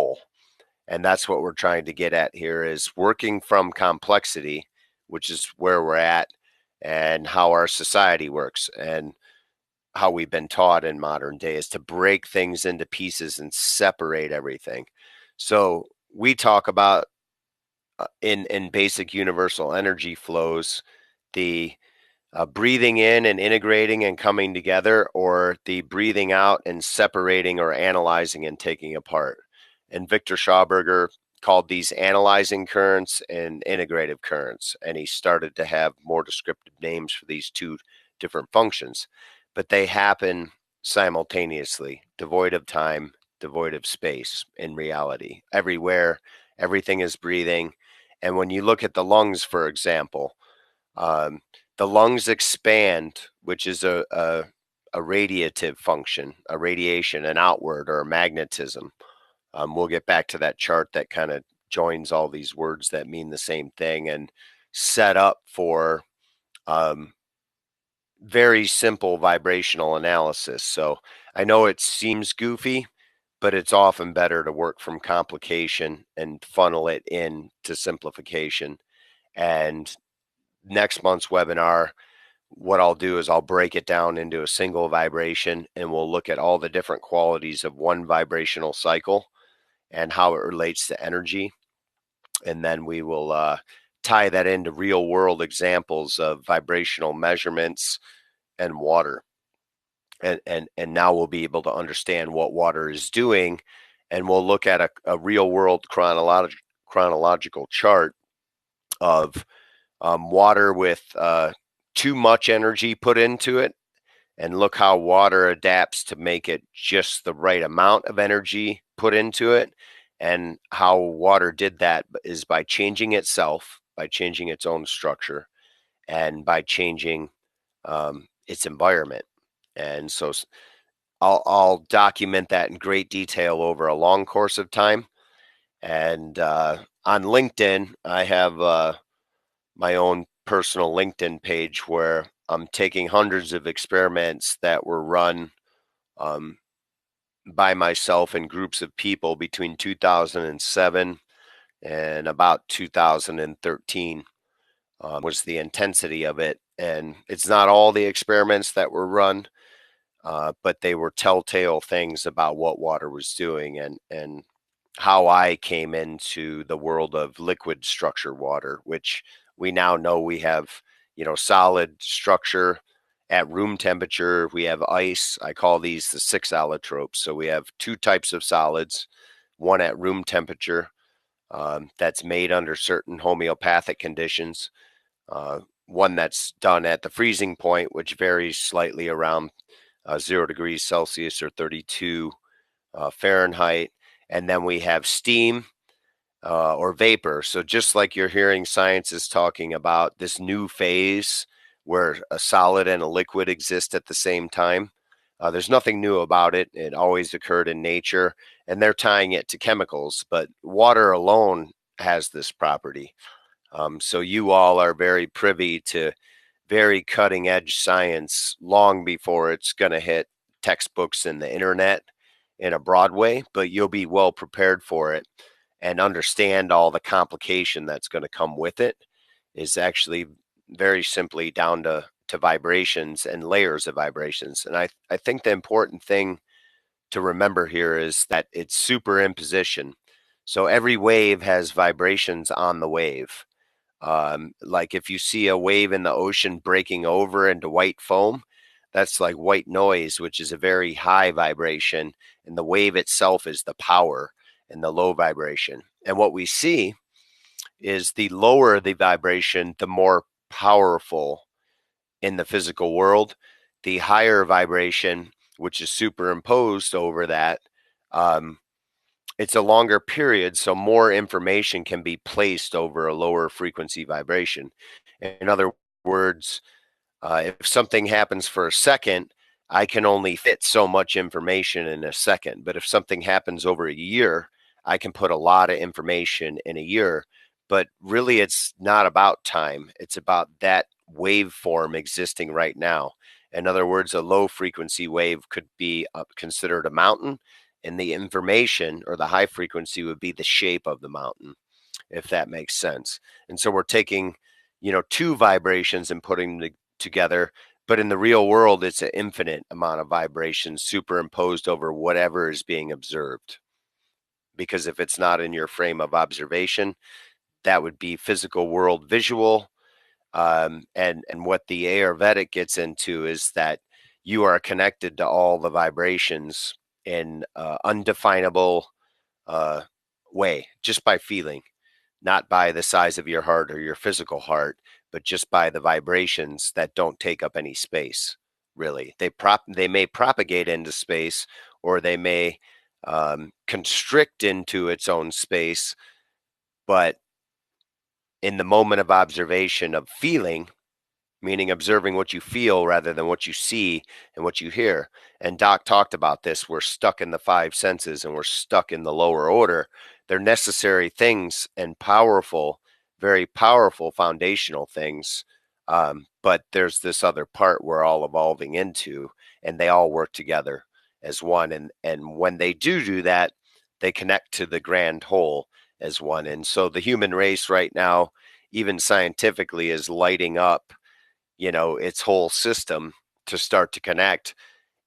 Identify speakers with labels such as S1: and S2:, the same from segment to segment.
S1: whole. And that's what we're trying to get at here, is working from complexity, which is where we're at, and how our society works, and how we've been taught in modern day is to break things into pieces and separate everything. So we talk about in basic universal energy flows, the breathing in and integrating and coming together, or the breathing out and separating or analyzing and taking apart. And Victor Schauberger called these analyzing currents and integrative currents. And he started to have more descriptive names for these two different functions. But they happen simultaneously, devoid of time, devoid of space in reality. Everywhere, everything is breathing. And when you look at the lungs, for example, the lungs expand, which is a radiative function, a radiation, an outward or a magnetism. We'll get back to that chart that kind of joins all these words that mean the same thing and set up for very simple vibrational analysis. So I know it seems goofy, but it's often better to work from complication and funnel it in to simplification. And next month's webinar, what I'll do is I'll break it down into a single vibration, and we'll look at all the different qualities of one vibrational cycle and how it relates to energy. And then we will tie that into real world examples of vibrational measurements and water. And now we'll be able to understand what water is doing, and we'll look at a real world chronological chart of water with too much energy put into it, and look how water adapts to make it just the right amount of energy put into it. And how water did that is by changing itself, by changing its own structure, and by changing its environment. And so I'll document that in great detail over a long course of time. And on LinkedIn, I have my own personal LinkedIn page where I'm taking hundreds of experiments that were run by myself and groups of people between 2007 and about 2013 was the intensity of it. And it's not all the experiments that were run, but they were telltale things about what water was doing, and how I came into the world of liquid structure water, which we now know we have, solid structure at room temperature. We have ice. I call these the 6 allotropes. So we have two types of solids, one at room temperature that's made under certain homeopathic conditions, one that's done at the freezing point, which varies slightly around 0 degrees Celsius or 32 Fahrenheit. And then we have steam or vapor. So just like you're hearing scientists talking about this new phase where a solid and a liquid exist at the same time, there's nothing new about it. It always occurred in nature, and they're tying it to chemicals. But water alone has this property. So you all are very privy to very cutting edge science long before it's going to hit textbooks and the internet in a broad way, but you'll be well prepared for it and understand all the complication that's going to come with it. Is actually very simply down to vibrations and layers of vibrations. And I think the important thing to remember here is that it's superimposition. So every wave has vibrations on the wave. Like if you see a wave in the ocean breaking over into white foam, that's like white noise, which is a very high vibration, and the wave itself is the power and the low vibration. And what we see is the lower the vibration, the more powerful in the physical world. The higher vibration, which is superimposed over that, it's a longer period, so more information can be placed over a lower frequency vibration. In other words, if something happens for a second, I can only fit so much information in a second. But if something happens over a year, I can put a lot of information in a year. But really, it's not about time. It's about that waveform existing right now. In other words, a low frequency wave could be considered a mountain, and the information or the high frequency would be the shape of the mountain, if that makes sense. And so we're taking, two vibrations and putting them together, but in the real world, it's an infinite amount of vibrations superimposed over whatever is being observed. Because if it's not in your frame of observation, that would be physical world visual. And what the Ayurvedic gets into is that you are connected to all the vibrations in undefinable uh, way, just by feeling, not by the size of your heart or your physical heart, but just by the vibrations that don't take up any space. Really, they may propagate into space, or they may constrict into its own space, but in the moment of observation of feeling, meaning observing what you feel rather than what you see and what you hear. And Doc talked about this. We're stuck in the five senses and we're stuck in the lower order. They're necessary things and powerful, very powerful foundational things. But there's this other part we're all evolving into, and they all work together as one. And when they do that, they connect to the grand whole as one. And so the human race right now, even scientifically, is lighting up, its whole system to start to connect.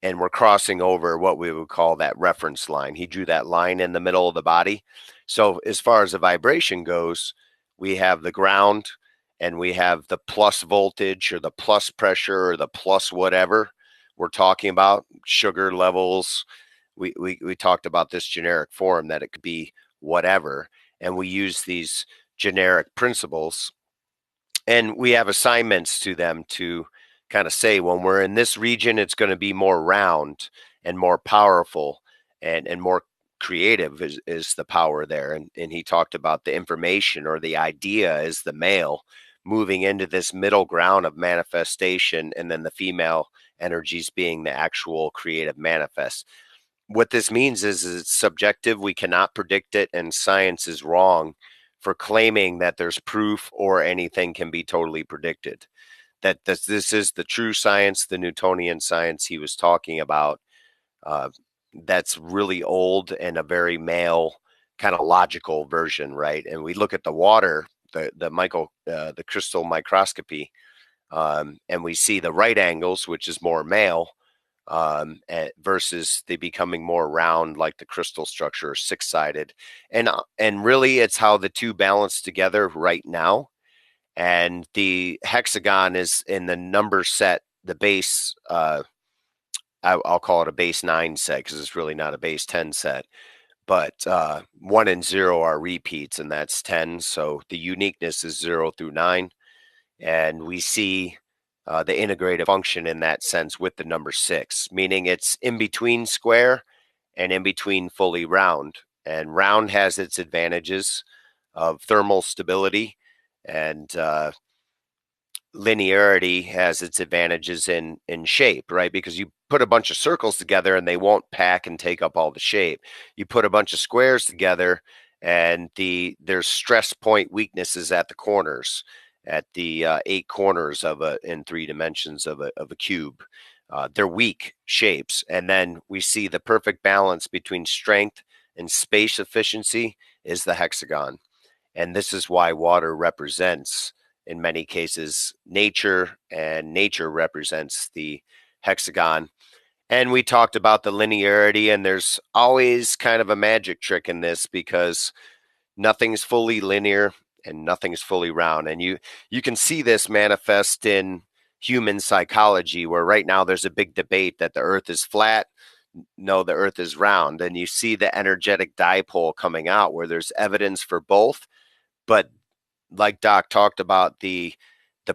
S1: And we're crossing over what we would call that reference line. He drew that line in the middle of the body. So as far as the vibration goes, we have the ground and we have the plus voltage or the plus pressure or the plus whatever we're talking about, sugar levels. We talked about this generic form that it could be whatever. And we use these generic principles, and we have assignments to them to kind of say, when we're in this region, it's going to be more round and more powerful and more creative is the power there. And he talked about the information or the idea is the male moving into this middle ground of manifestation, and then the female energies being the actual creative manifest. What this means is it's subjective. We cannot predict it, and science is wrong for claiming that there's proof or anything can be totally predicted. That this is the true science, the Newtonian science he was talking about. Uh, that's really old and a very male kind of logical version, right? And we look at the water, the crystal microscopy, and we see the right angles, which is more male, versus the becoming more round, like the crystal structure, six-sided, and really, it's how the two balance together right now. And the hexagon is in the number set, the base. I'll call it a base 9 set because it's really not a base 10 set. But 1 and 0 are repeats, and that's 10. So the uniqueness is 0 through 9. And we see the integrative function in that sense with the number 6, meaning it's in between square and in between fully round. And round has its advantages of thermal stability, and linearity has its advantages in shape, right? Because you put a bunch of circles together and they won't pack and take up all the shape. You put a bunch of squares together and there's stress point weaknesses at the corners, at the 8 corners in 3 dimensions of a cube. They're weak shapes, and then we see the perfect balance between strength and space efficiency is the hexagon. And this is why water represents, in many cases, nature, and nature represents the hexagon. And we talked about the linearity, and there's always kind of a magic trick in this because nothing's fully linear and nothing's fully round. And you can see this manifest in human psychology, where right now there's a big debate that the earth is flat. No, the earth is round. And you see the energetic dipole coming out where there's evidence for both. But like Doc talked about, the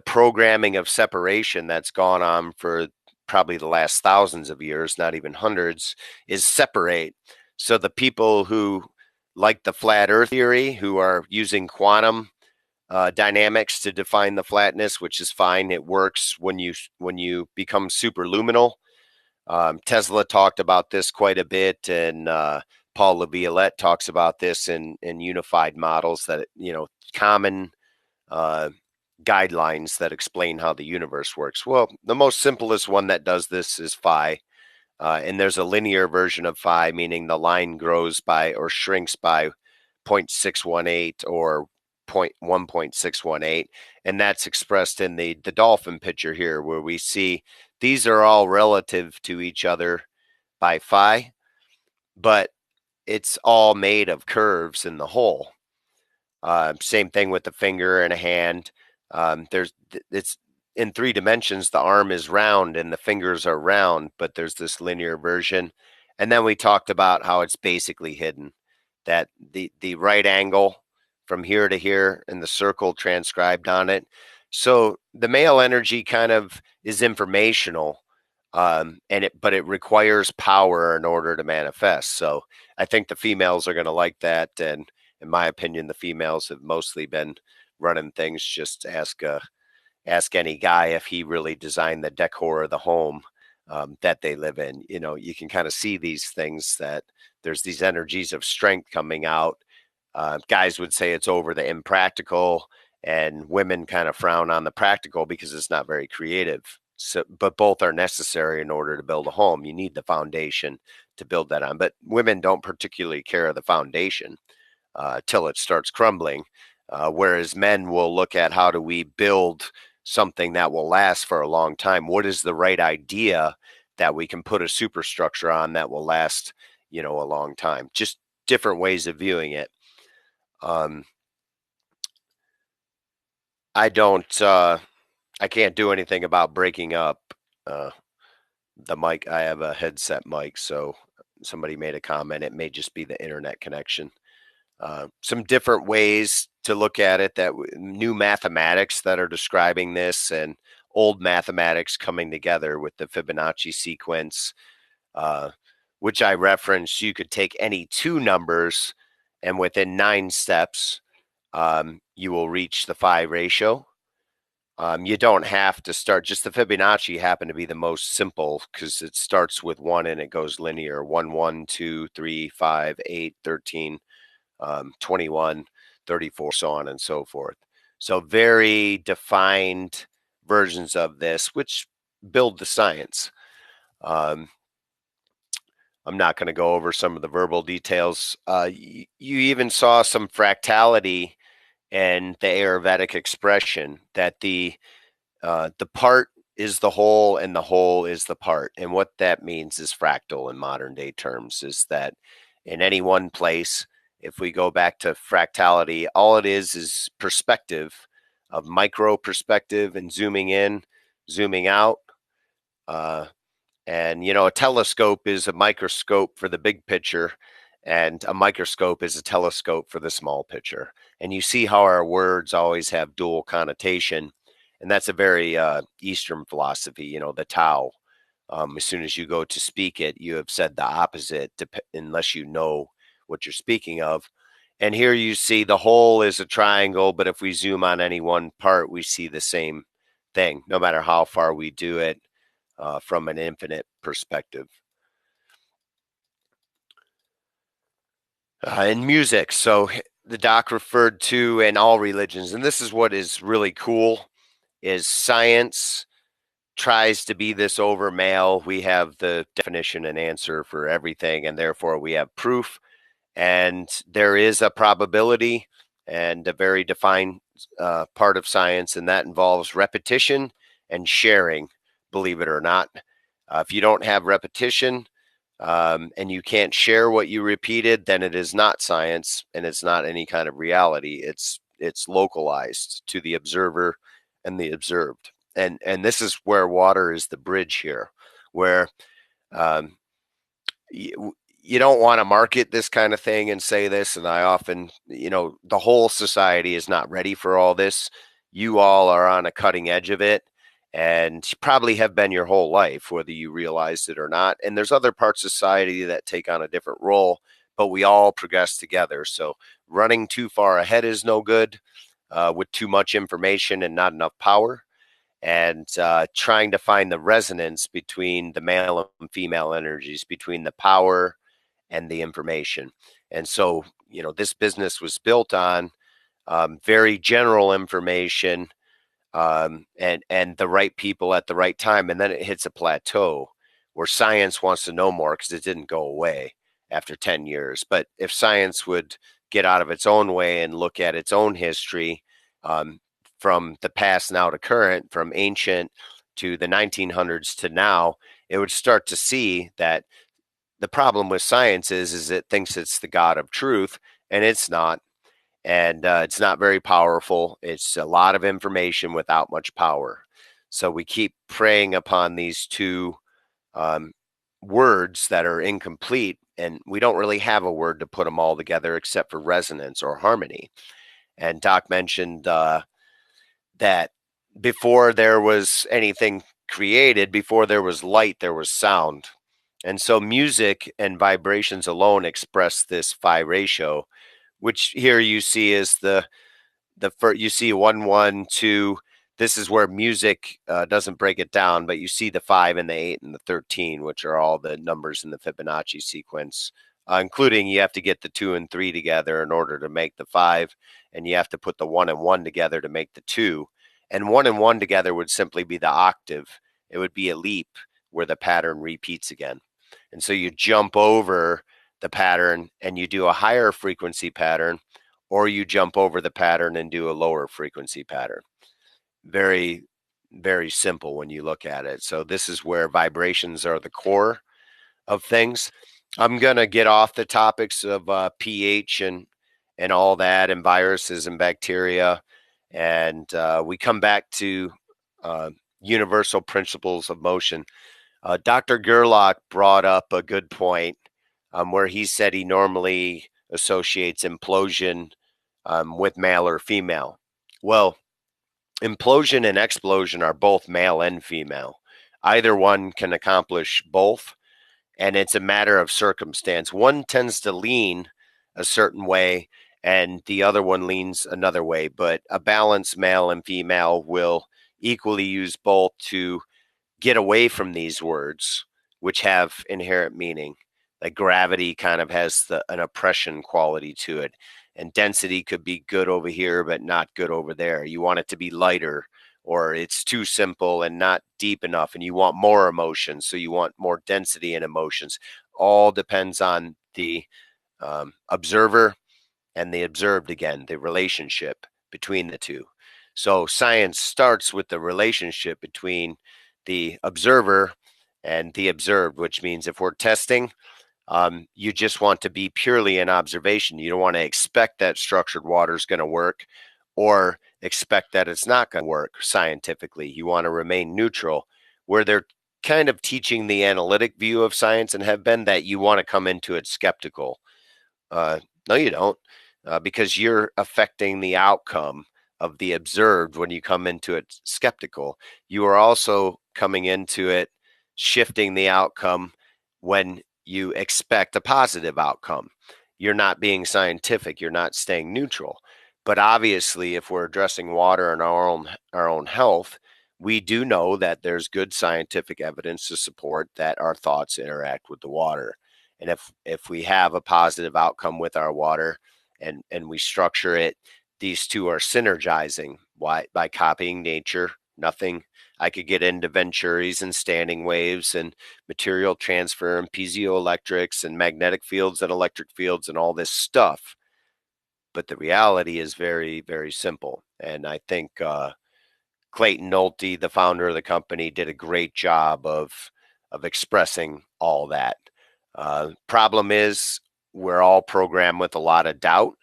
S1: programming of separation that's gone on for probably the last thousands of years, not even hundreds, is separate. So the people who like the flat earth theory, who are using quantum dynamics to define the flatness, which is fine. It works when you become superluminal. Tesla talked about this quite a bit, and Paul Laviolette talks about this in unified models, that common uh, guidelines that explain how the universe works. Well, the most simplest one that does this is phi, And there's a linear version of phi, meaning the line grows by or shrinks by 0.618 or 1.618. And that's expressed in the dolphin picture here, where we see these are all relative to each other by phi, but it's all made of curves in the whole. Same thing with the finger and a hand. It's in 3 dimensions. The arm is round and the fingers are round, but there's this linear version. And then we talked about how it's basically hidden. That the right angle from here to here and the circle transcribed on it. So the male energy kind of is informational, but it requires power in order to manifest. So I think the females are going to like that, and in my opinion, the females have mostly been running things. Just ask any guy if he really designed the decor of the home that they live in. You can kind of see these things, that there's these energies of strength coming out. Guys would say it's over the impractical, and women kind of frown on the practical because it's not very creative. So, but both are necessary in order to build a home. You need the foundation to build that on. But women don't particularly care of the foundation till it starts crumbling. Whereas men will look at, how do we build something that will last for a long time? What is the right idea that we can put a superstructure on that will last, a long time? Just different ways of viewing it. I don't, I can't do anything about breaking up the mic. I have a headset mic, so somebody made a comment. It may just be the internet connection. Some different ways to look at it, that new mathematics that are describing this, and old mathematics coming together with the Fibonacci sequence, which I referenced. You could take any two numbers, and within 9 steps, you will reach the phi ratio. You don't have to start, just the Fibonacci happened to be the most simple because it starts with 1 and it goes linear: 1, 1, 2, 3, 5, 8, 13, 21, 34, so on and so forth. So very defined versions of this, which build the science. I'm not going to go over some of the verbal details. You even saw some fractality and the Ayurvedic expression that the part is the whole and the whole is the part. And what that means is fractal in modern day terms, is that in any one place, if we go back to fractality, all it is perspective, of micro perspective, and zooming in, zooming out. And, a telescope is a microscope for the big picture, and a microscope is a telescope for the small picture. And you see how our words always have dual connotation. And that's a very Eastern philosophy, the Tao. As soon as you go to speak it, you have said the opposite, unless you know what you're speaking of. And here you see the whole is a triangle, but if we zoom on any one part, we see the same thing, no matter how far we do it. From an infinite perspective. In music, so the doc referred to in all religions, and this is what is really cool, is science tries to be this over male. We have the definition and answer for everything, and therefore we have proof. And there is a probability and a very defined part of science, and that involves repetition and sharing, believe it or not. If you don't have repetition and you can't share what you repeated, then it is not science, and it's not any kind of reality. It's localized to the observer and the observed. And this is where water is the bridge here, where um, you don't want to market this kind of thing and say this. And I often, the whole society is not ready for all this. You all are on a cutting edge of it, and probably have been your whole life, whether you realize it or not. And there's other parts of society that take on a different role, but we all progress together. So running too far ahead is no good, with too much information and not enough power. And trying to find the resonance between the male and female energies, between the power and the information. And so, this business was built on very general information, and the right people at the right time. And then it hits a plateau where science wants to know more because it didn't go away after 10 years. But if science would get out of its own way and look at its own history, from the past now to current, from ancient to the 1900s to now, it would start to see that the problem with science is it thinks it's the God of truth, and it's not. And it's not very powerful. It's a lot of information without much power. So we keep preying upon these two um, words that are incomplete, and we don't really have a word to put them all together except for resonance or harmony. And Doc mentioned that before there was anything created, before there was light, there was sound. And so music and vibrations alone express this phi ratio, which here you see is the first, you see 1 1 2. This is where music doesn't break it down, but you see the 5 and the 8 and the 13, which are all the numbers in the Fibonacci sequence, including you have to get the 2 and 3 together in order to make the 5, and you have to put the 1 and 1 together to make the 2. And 1 and 1 together would simply be the octave. It would be a leap where the pattern repeats again. And so you jump over the pattern and you do a higher frequency pattern, or you jump over the pattern and do a lower frequency pattern. Very, very simple when you look at it. So this is where vibrations are the core of things. I'm going to get off the topics of pH and all that, and viruses and bacteria. And we come back to universal principles of motion. Dr. Gerlach brought up a good point where he said he normally associates implosion with male or female. Well, implosion and explosion are both male and female. Either one can accomplish both, and it's a matter of circumstance. One tends to lean a certain way, and the other one leans another way, but a balanced male and female will equally use both to get away from these words, which have inherent meaning. Like gravity kind of has an oppression quality to it, and density could be good over here, but not good over there. You want it to be lighter, or it's too simple and not deep enough, and you want more emotion, so you want more density in emotions. All depends on the observer and the observed, again, the relationship between the two. So science starts with the relationship between the observer and the observed, which means if we're testing, you just want to be purely an observation. You don't want to expect that structured water is going to work or expect that it's not going to work scientifically. You want to remain neutral, where they're kind of teaching the analytic view of science and have been that you want to come into it skeptical. No, you don't, because you're affecting the outcome of the observed when you come into it skeptical. You are also coming into it shifting the outcome when you expect a positive outcome. You're not being scientific, you're not staying neutral. But obviously, if we're addressing water and our own health, we do know that there's good scientific evidence to support that our thoughts interact with the water. And if we have a positive outcome with our water and we structure it, these two are synergizing. Why? By copying nature. Nothing. I could get into Venturis and standing waves and material transfer and piezoelectrics and magnetic fields and electric fields and all this stuff. But the reality is very, very simple. And I think Clayton Nolte, the founder of the company, did a great job of expressing all that. Problem is, we're all programmed with a lot of doubt.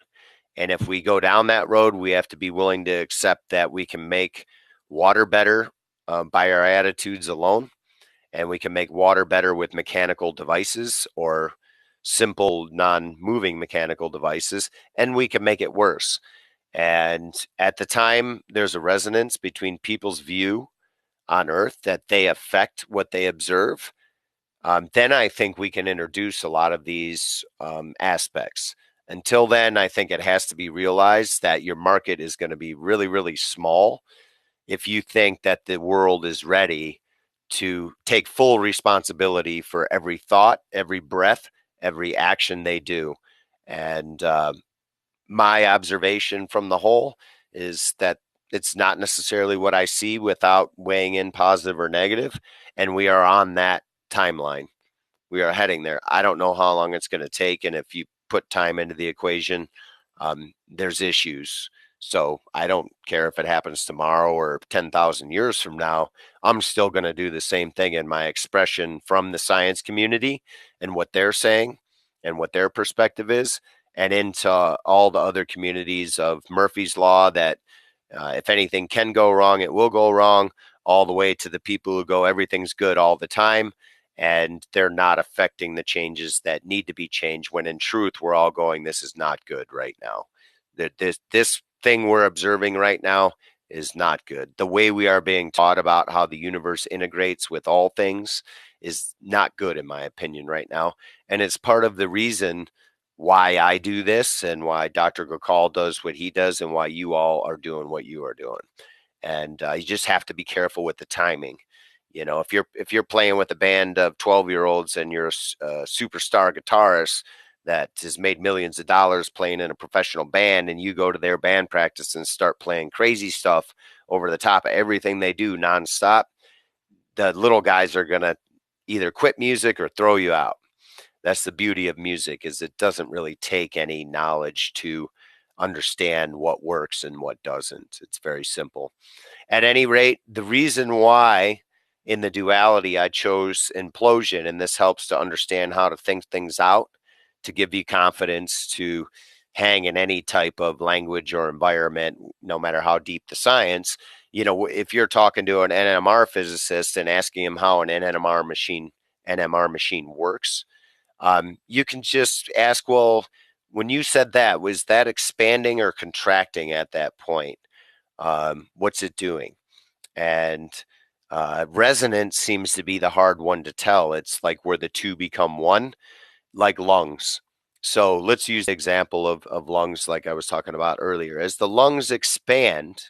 S1: And if we go down that road, we have to be willing to accept that we can make water better by our attitudes alone. And we can make water better with mechanical devices or simple non-moving mechanical devices. And we can make it worse. And at the time, there's a resonance between people's view on Earth that they affect what they observe. Then I think we can introduce a lot of these aspects. Until then, I think it has to be realized that your market is going to be really, really small if you think that the world is ready to take full responsibility for every thought, every breath, every action they do. And my observation from the whole is that it's not necessarily what I see without weighing in positive or negative, and we are on that timeline. We are heading there. I don't know how long it's going to take. And if you put time into the equation, there's issues. So I don't care if it happens tomorrow or 10,000 years from now. I'm still going to do the same thing in my expression from the science community and what they're saying and what their perspective is, and into all the other communities of Murphy's Law that if anything can go wrong, it will go wrong, all the way to the people who go, everything's good all the time, and they're not affecting the changes that need to be changed, when in truth, we're all going, this is not good right now. This thing we're observing right now is not good. The way we are being taught about how the universe integrates with all things is not good, in my opinion, right now. And it's part of the reason why I do this and why Dr. Gokal does what he does and why you all are doing what you are doing. And you just have to be careful with the timing. You know, if you're playing with a band of 12-year-olds and you're a superstar guitarist that has made millions of dollars playing in a professional band, and you go to their band practice and start playing crazy stuff over the top of everything they do nonstop, the little guys are going to either quit music or throw you out. That's the beauty of music, is it doesn't really take any knowledge to understand what works and what doesn't. It's very simple. At any rate, the reason why in the duality I chose implosion, and this helps to understand how to think things out, to give you confidence to hang in any type of language or environment, no matter how deep the science. You know, if you're talking to an NMR physicist and asking him how an NMR machine works, you can just ask, well, when you said that, was that expanding or contracting at that point? What's it doing? And resonance seems to be the hard one to tell. It's like where the two become one, like lungs. So let's use the example of lungs, like I was talking about earlier. As the lungs expand,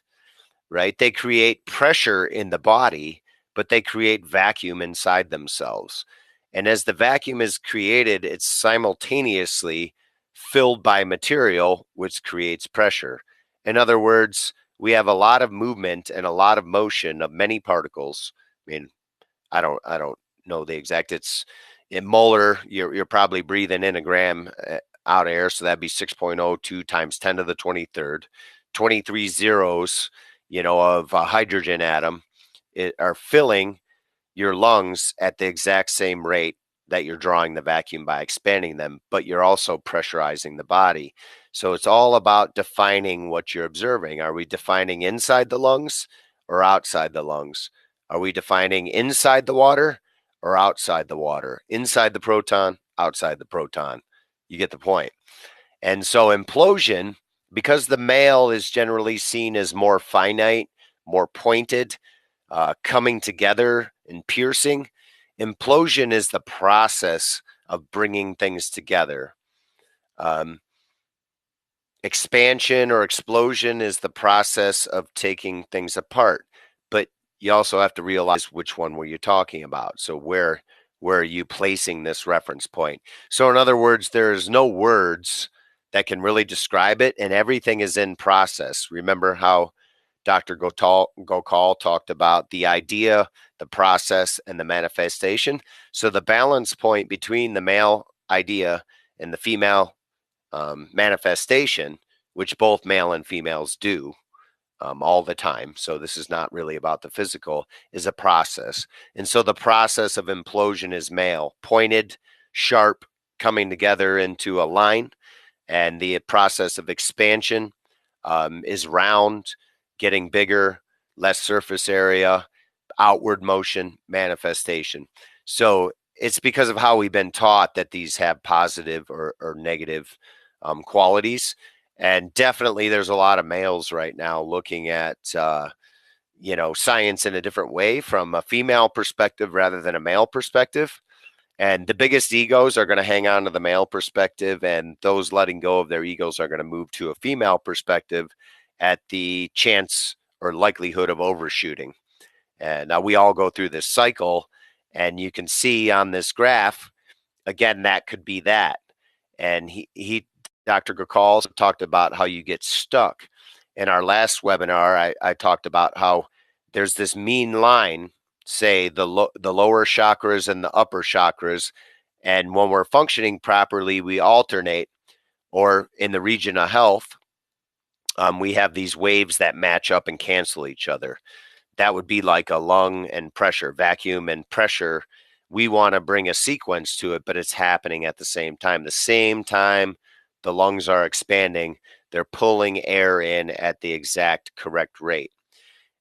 S1: right, they create pressure in the body, but they create vacuum inside themselves. And as the vacuum is created, it's simultaneously filled by material, which creates pressure. In other words, we have a lot of movement and a lot of motion of many particles. I mean, I don't know the exact. It's in molar. You're probably breathing in a gram out air, so that'd be 6.02 times 10 to the 23rd. 23 zeros, of a hydrogen atom are filling your lungs at the exact same rate that you're drawing the vacuum by expanding them, but you're also pressurizing the body. So it's all about defining what you're observing. Are we defining inside the lungs or outside the lungs? Are we defining inside the water or outside the water? Inside the proton, outside the proton. You get the point. And so implosion, because the male is generally seen as more finite, more pointed, coming together and piercing, implosion is the process of bringing things together. Expansion or explosion is the process of taking things apart. But you also have to realize which one were you talking about. So where are you placing this reference point? So in other words, there's no words that can really describe it, and everything is in process. Remember how Dr. Gokal talked about the idea, the process, and the manifestation. So the balance point between the male idea and the female manifestation, which both male and females do all the time. So this is not really about the physical, is a process. And so the process of implosion is male, pointed, sharp, coming together into a line. And the process of expansion is round, getting bigger, less surface area, outward motion, manifestation. So it's because of how we've been taught that these have positive or negative qualities. And definitely there's a lot of males right now looking at, science in a different way from a female perspective rather than a male perspective. And the biggest egos are going to hang on to the male perspective, and those letting go of their egos are going to move to a female perspective at the chance or likelihood of overshooting. And now we all go through this cycle, and you can see on this graph, again, that could be that. And Dr. Gokal talked about how you get stuck. In our last webinar, I talked about how there's this mean line say the lower chakras and the upper chakras, and when we're functioning properly, we alternate. Or in the region of health, we have these waves that match up and cancel each other. That would be like a lung and pressure, vacuum and pressure. We want to bring a sequence to it, but it's happening at the same time. The same time the lungs are expanding, they're pulling air in at the exact correct rate.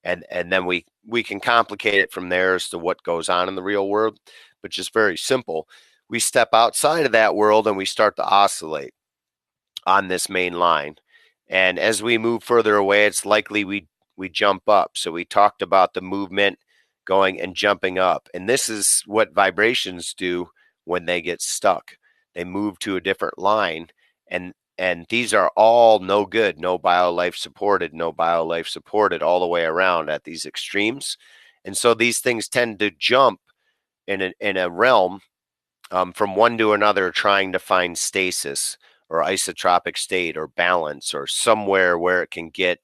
S1: And then we can complicate it from there as to what goes on in the real world, but just very simple. We step outside of that world and we start to oscillate on this main line. And as we move further away, it's likely we jump up. So we talked about the movement going and jumping up. And this is what vibrations do when they get stuck. They move to a different line. And these are all no good, no biolife supported, no biolife supported all the way around at these extremes. And so these things tend to jump in a realm from one to another, trying to find stasis or isotropic state or balance or somewhere where it can get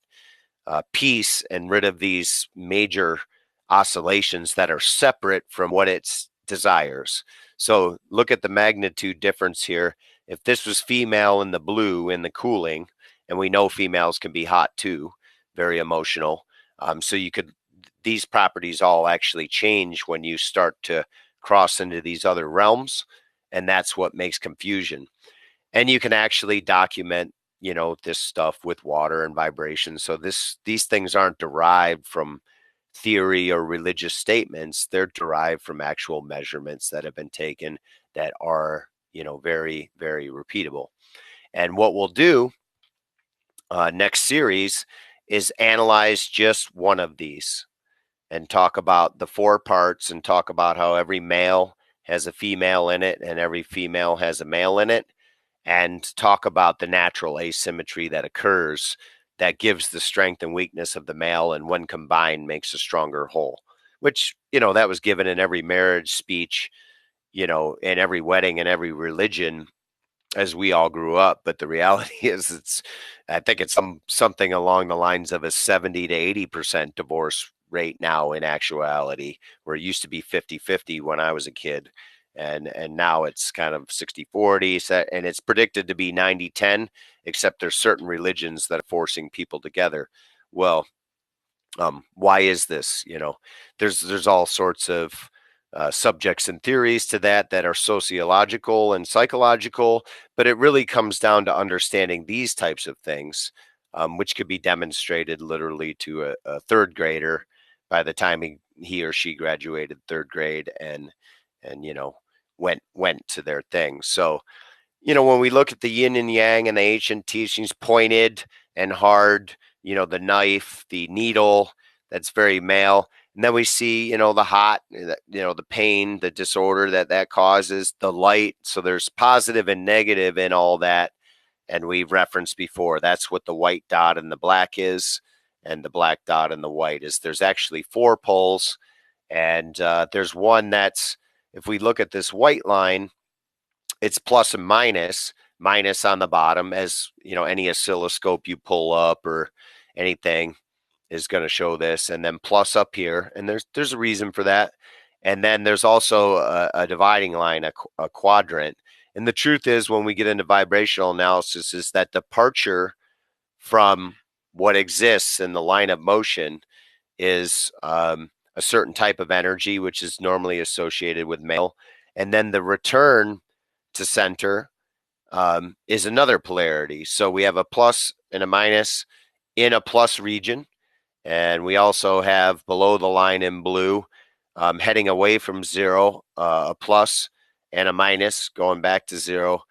S1: peace and rid of these major oscillations that are separate from what it desires. So look at the magnitude difference here. If this was female in the blue in the cooling, and we know females can be hot too, very emotional. So these properties all actually change when you start to cross into these other realms, and that's what makes confusion. And you can actually document this stuff with water and vibration. So these things aren't derived from theory or religious statements. They're derived from actual measurements that have been taken that are very, very repeatable. And what we'll do next series is analyze just one of these and talk about the four parts and talk about how every male has a female in it and every female has a male in it, and talk about the natural asymmetry that occurs that gives the strength and weakness of the male, and when combined makes a stronger whole, which that was given in every marriage speech, in every wedding and every religion as we all grew up. But the reality is I think it's something along the lines of a 70 to 80% divorce rate now in actuality, where it used to be 50-50 when I was a kid. And now it's kind of 60-40, and it's predicted to be 90-10, except there's certain religions that are forcing people together. Well, why is this? There's all sorts of subjects and theories to that are sociological and psychological, but it really comes down to understanding these types of things, which could be demonstrated literally to a third grader by the time he or she graduated third grade and went to their thing. So when we look at the yin and yang and the ancient teachings, pointed and hard, the knife, the needle, that's very male. And then we see, the hot, the pain, the disorder that causes, the light. So there's positive and negative in all that. And we've referenced before, that's what the white dot and the black is. And the black dot and the white is there's actually four poles. And there's one that's, if we look at this white line, it's plus and minus on the bottom, as any oscilloscope you pull up or anything is going to show this, and then plus up here, and there's a reason for that. And then there's also a dividing line, a quadrant. And the truth is, when we get into vibrational analysis, is that departure from what exists in the line of motion is a certain type of energy, which is normally associated with male. And then the return to center is another polarity. So we have a plus and a minus in a plus region. And we also have below the line in blue, heading away from zero, a plus and a minus going back to zero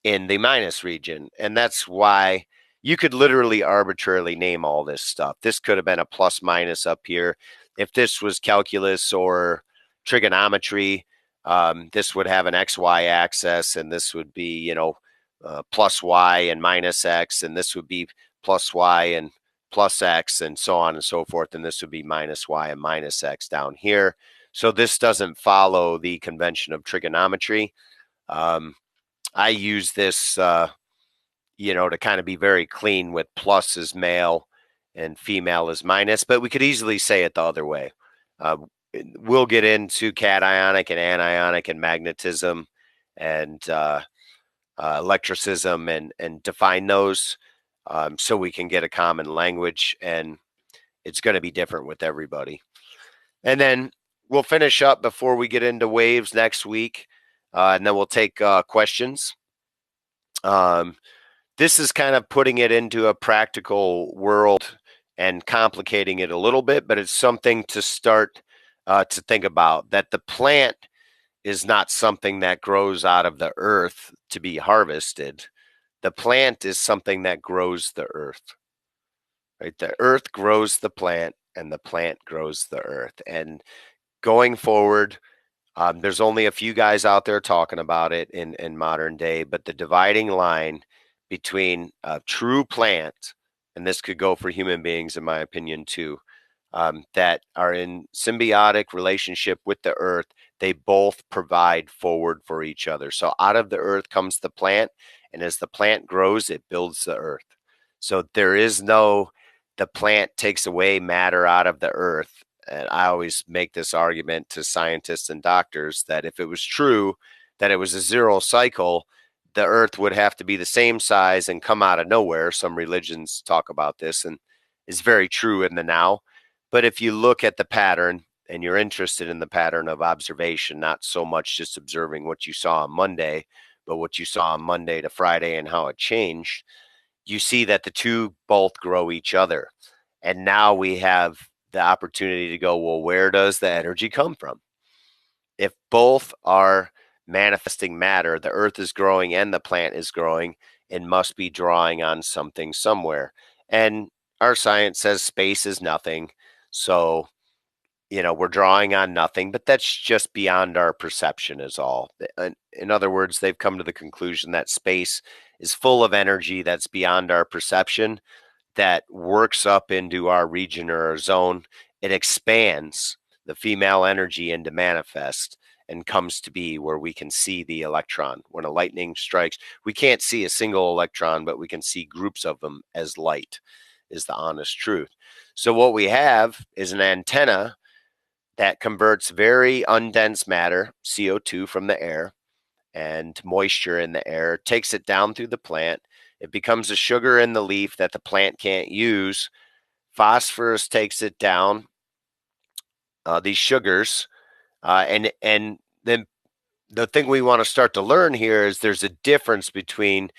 S1: in the minus region. And that's why you could literally arbitrarily name all this stuff. This could have been a plus minus up here. If this was calculus or trigonometry, this would have an XY axis, and this would be, plus Y and minus X, and this would be plus Y and plus X, and so on and so forth. And this would be minus Y and minus X down here. So this doesn't follow the convention of trigonometry. I use this, to kind of be very clean with plus is male and female is minus, but we could easily say it the other way. we'll get into cationic and anionic and magnetism and electricism and define those, so we can get a common language, and it's going to be different with everybody. And then we'll finish up before we get into waves next week, and then we'll take questions. This is kind of putting it into a practical world and complicating it a little bit, but it's something to start to think about, that the plant is not something that grows out of the earth to be harvested. The plant is something that grows the earth. Right? The earth grows the plant, and the plant grows the earth. And going forward, there's only a few guys out there talking about it in modern day, but the dividing line between a true plant, and this could go for human beings, in my opinion, too, that are in symbiotic relationship with the earth, they both provide forward for each other. So out of the earth comes the plant, and as the plant grows, it builds the earth. So there is no, the plant takes away matter out of the earth. And I always make this argument to scientists and doctors that if it was true that it was a zero cycle, the earth would have to be the same size and come out of nowhere. Some religions talk about this, and is very true in the now. But if you look at the pattern and you're interested in the pattern of observation, not so much just observing what you saw on Monday, but what you saw on Monday to Friday and how it changed, you see that the two both grow each other. And now we have the opportunity to go, well, where does the energy come from? If both are manifesting matter, the earth is growing and the plant is growing, and must be drawing on something somewhere. And our science says space is nothing. So, we're drawing on nothing, but that's just beyond our perception, is all. In other words, they've come to the conclusion that space is full of energy that's beyond our perception, that works up into our region or our zone. It expands the female energy into manifest and comes to be where we can see the electron. When a lightning strikes, we can't see a single electron, but we can see groups of them as light, is the honest truth. So what we have is an antenna that converts very undense matter, CO2 from the air, and moisture in the air, takes it down through the plant. It becomes a sugar in the leaf that the plant can't use. Phosphorus takes it down, these sugars, and then the thing we want to start to learn here is there's a difference between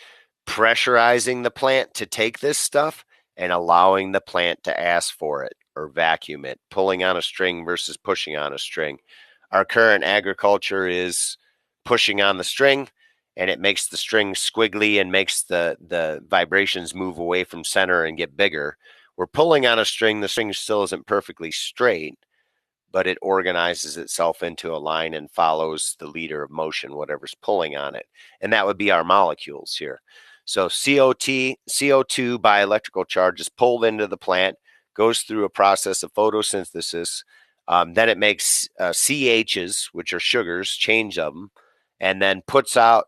S1: pressurizing the plant to take this stuff and allowing the plant to ask for it or vacuum it, pulling on a string versus pushing on a string. Our current agriculture is pushing on the string, and it makes the string squiggly and makes the vibrations move away from center and get bigger. We're pulling on a string, the string still isn't perfectly straight, but it organizes itself into a line and follows the leader of motion, whatever's pulling on it. And that would be our molecules here. So CO2 by electrical charge is pulled into the plant, goes through a process of photosynthesis. Then it makes CHs, which are sugars, change of them, and then puts out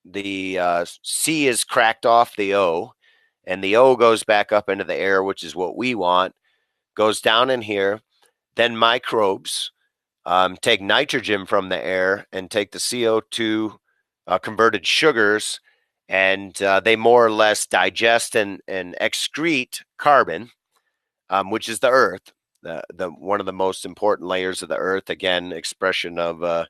S1: the C is cracked off the O, and the O goes back up into the air, which is what we want, goes down in here. Then microbes take nitrogen from the air and take the CO2 converted sugars, and they more or less digest and excrete carbon, which is the earth, the one of the most important layers of the earth. Again, expression of a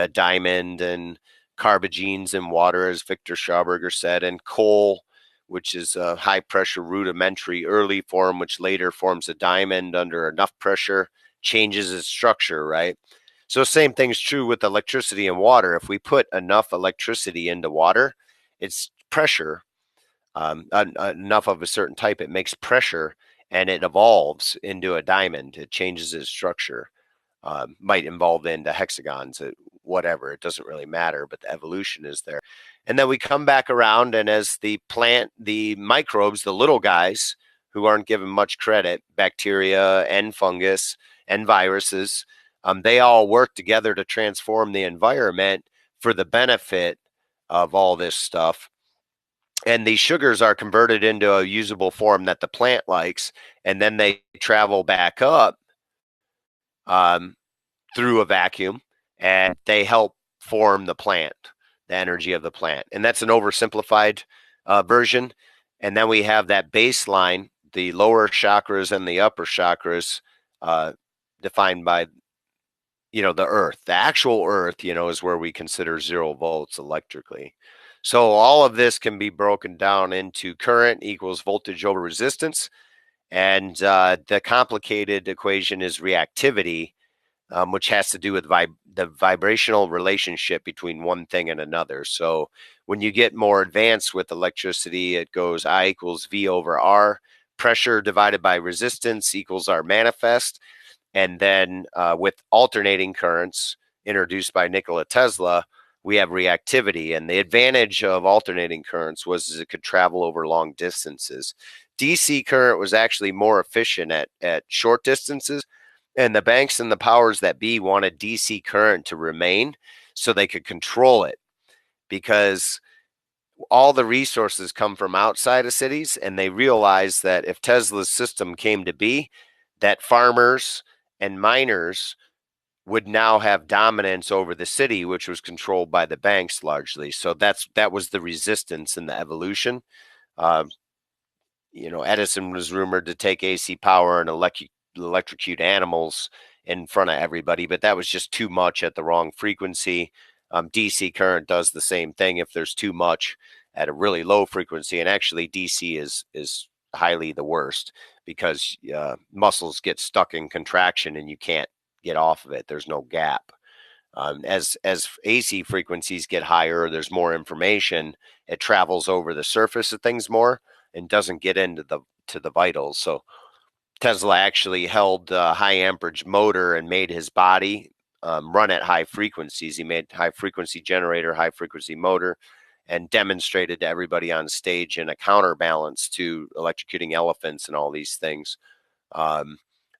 S1: diamond and carbogenes in water, as Victor Schauberger said, and coal, which is a high pressure rudimentary early form, which later forms a diamond under enough pressure, changes its structure, right? So same thing's true with electricity and water. If we put enough electricity into water, it's pressure, enough of a certain type, it makes pressure and it evolves into a diamond. It changes its structure. Might evolve into hexagons, whatever. It doesn't really matter, but the evolution is there. And then we come back around, and as the plant, the microbes, the little guys who aren't given much credit, bacteria and fungus and viruses, they all work together to transform the environment for the benefit of all this stuff. And these sugars are converted into a usable form that the plant likes, and then they travel back up, through a vacuum, and they help form the plant, the energy of the plant. And that's an oversimplified version. And then we have that baseline, the lower chakras and the upper chakras, uh, defined by the earth. The actual earth, is where we consider 0 volts electrically. So all of this can be broken down into current equals voltage over resistance. And the complicated equation is reactivity, which has to do with the vibrational relationship between one thing and another. So when you get more advanced with electricity, it goes I equals V over R. Pressure divided by resistance equals R manifest. And then with alternating currents introduced by Nikola Tesla, we have reactivity. And the advantage of alternating currents was it could travel over long distances. DC current was actually more efficient at short distances. And the banks and the powers that be wanted DC current to remain so they could control it, because all the resources come from outside of cities. And they realized that if Tesla's system came to be, that farmers and miners would now have dominance over the city, which was controlled by the banks largely. So that was the resistance in the evolution. Uh, Edison was rumored to take AC power and electrocute animals in front of everybody, but that was just too much at the wrong frequency. DC current does the same thing if there's too much at a really low frequency, and actually DC is highly the worst, because muscles get stuck in contraction and you can't get off of it. There's no gap. As AC frequencies get higher, there's more information. It travels over the surface of things more and doesn't get into the vitals. So Tesla actually held a high amperage motor and made his body run at high frequencies. He made high frequency generator, high frequency motor, and demonstrated to everybody on stage in a counterbalance to electrocuting elephants and all these things.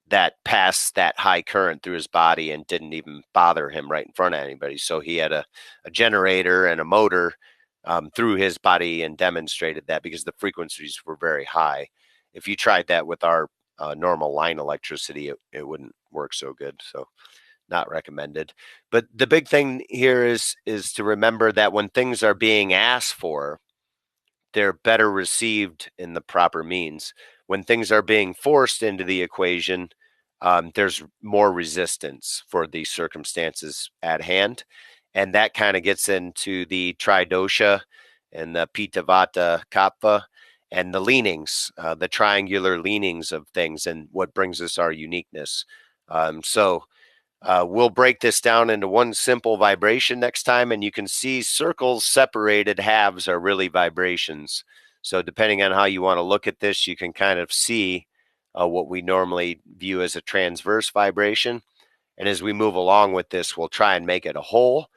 S1: That passed that high current through his body and didn't even bother him right in front of anybody. So he had a generator and a motor through his body and demonstrated that, because the frequencies were very high. If you tried that with our normal line electricity, it wouldn't work so good. So not recommended. But the big thing here is to remember that when things are being asked for, they're better received in the proper means. When things are being forced into the equation, there's more resistance for the circumstances at hand. And that kind of gets into the tridosha and the pitta vata kapha and the leanings, the triangular leanings of things, and what brings us our uniqueness. So we'll break this down into one simple vibration next time, and you can see circles separated halves are really vibrations. So depending on how you want to look at this, you can kind of see what we normally view as a transverse vibration. And as we move along with this, we'll try and make it a whole.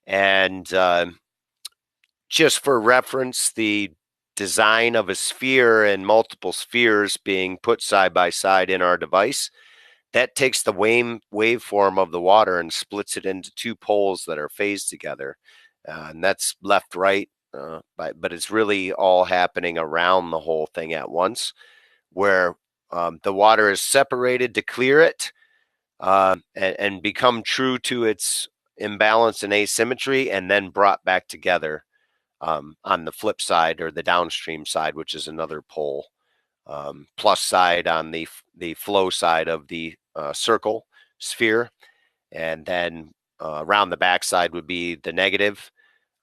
S1: And just for reference, the design of a sphere and multiple spheres being put side by side in our device, that takes the waveform of the water and splits it into two poles that are phased together. And that's left, right, but it's really all happening around the whole thing at once, where the water is separated to clear it and become true to its imbalance and asymmetry, and then brought back together on the flip side, or the downstream side, which is another pole. Plus side on the flow side of the circle sphere, and then around the backside would be the negative.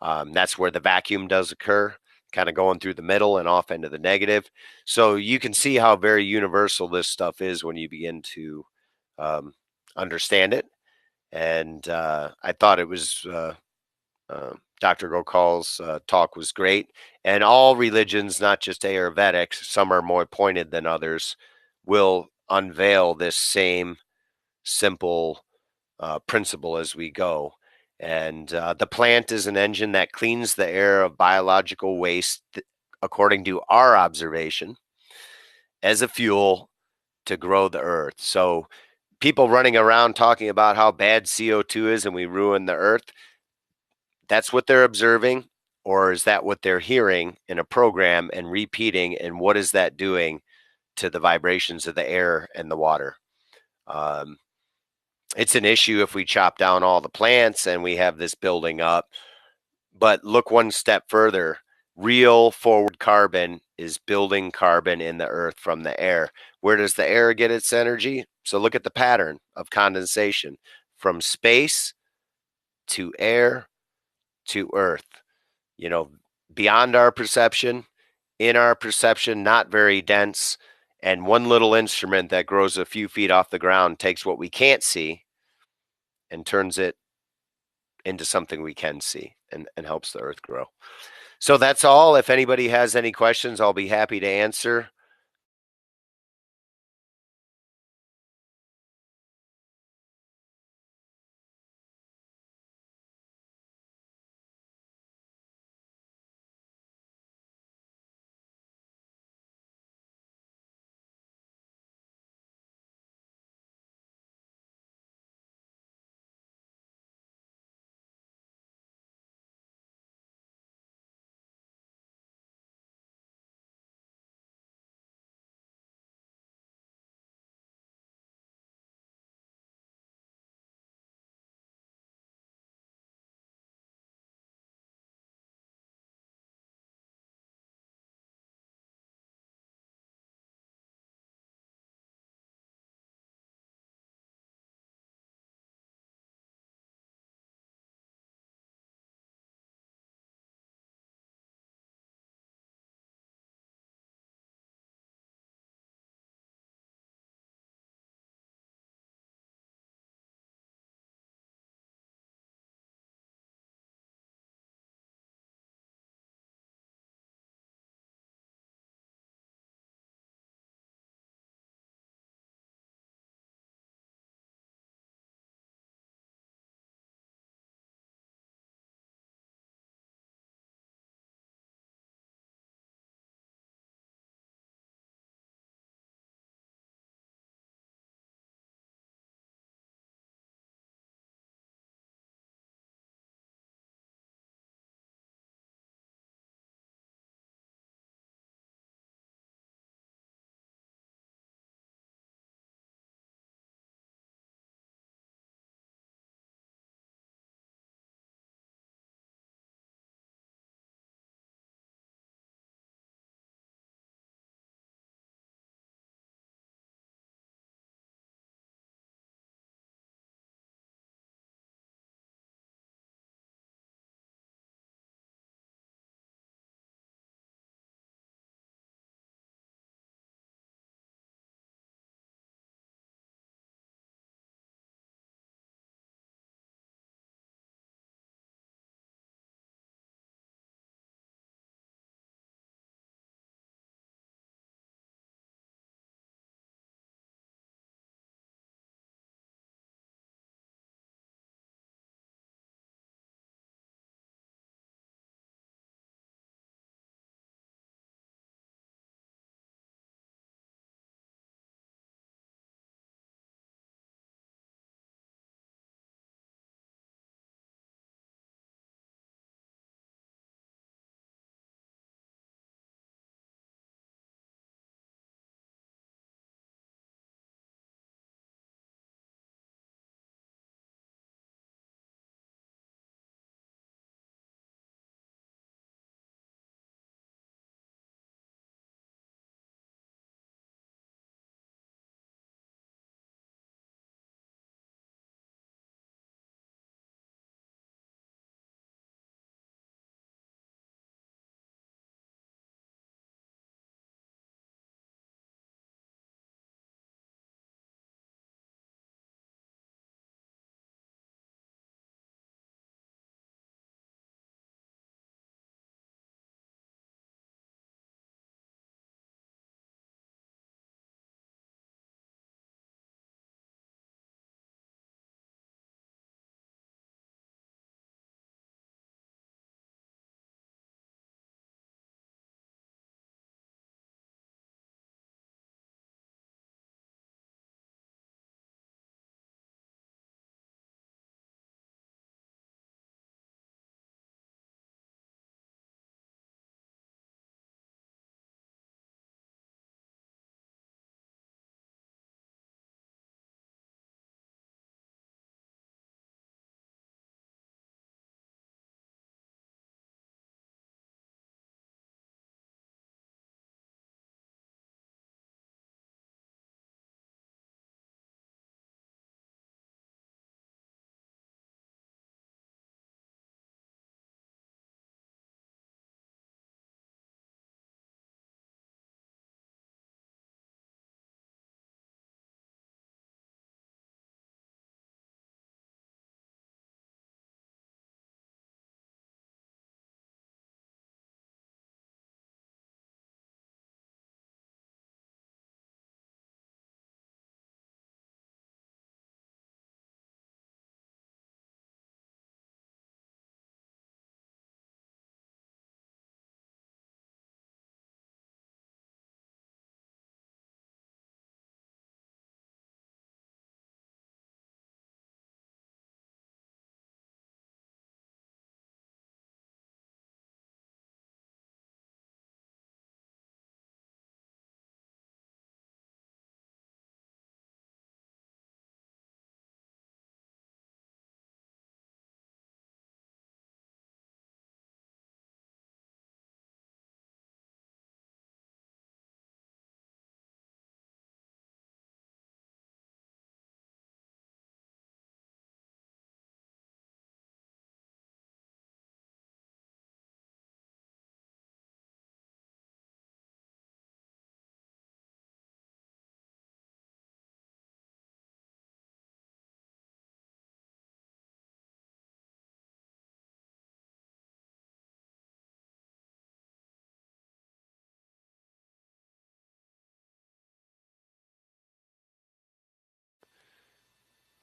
S1: That's where the vacuum does occur, kind of going through the middle and off into the negative. So you can see how very universal this stuff is when you begin to understand it. And I thought it was Dr. Gokhal's talk was great. And all religions, not just Ayurvedic, some are more pointed than others, will unveil this same simple principle as we go. And the plant is an engine that cleans the air of biological waste, according to our observation, as a fuel to grow the earth. So people running around talking about how bad CO2 is and we ruin the earth, that's what they're observing, or is that what they're hearing in a program and repeating? And what is that doing to the vibrations of the air and the water? It's an issue if we chop down all the plants and we have this building up. But look one step further. Real forward carbon is building carbon in the earth from the air. Where does the air get its energy? So look at the pattern of condensation from space to air to earth. You know, beyond our perception, in our perception, not very dense. And one little instrument that grows a few feet off the ground takes what we can't see and turns it into something we can see and helps the earth grow. So that's all. If anybody has any questions, I'll be happy to answer.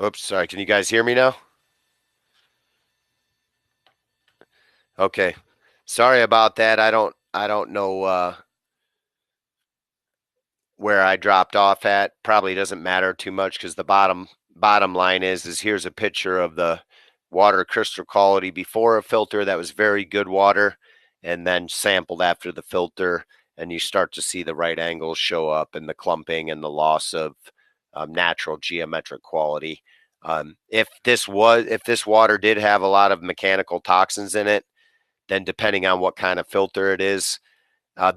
S1: Oops, sorry. Can you guys hear me now? Okay. Sorry about that. I don't know where I dropped off at. Probably doesn't matter too much because the bottom line is here's a picture of the water crystal quality before a filter that was very good water, and then sampled after the filter, and you start to see the right angles show up and the clumping and the loss of natural geometric quality. If this water did have a lot of mechanical toxins in it, then depending on what kind of filter it is,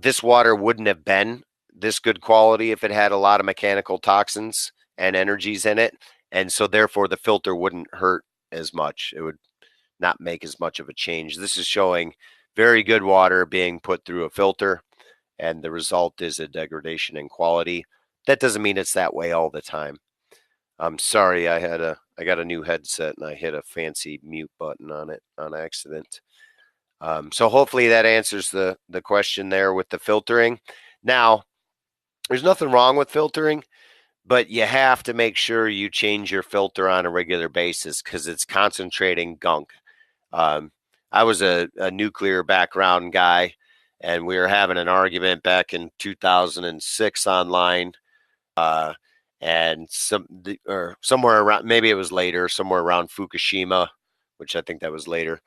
S1: this water wouldn't have been this good quality if it had a lot of mechanical toxins and energies in it. And so, therefore, the filter wouldn't hurt as much. It would not make as much of a change. This is showing very good water being put through a filter, and the result is a degradation in quality. That doesn't mean it's that way all the time. I'm sorry, I got a new headset and I hit a fancy mute button on it on accident. So hopefully that answers the question there with the filtering. Now, there's nothing wrong with filtering, but you have to make sure you change your filter on a regular basis because it's concentrating gunk. Um, I was a nuclear background guy, and we were having an argument back in 2006 online, uh, and or somewhere around, maybe it was later, somewhere around Fukushima, which I think that was later.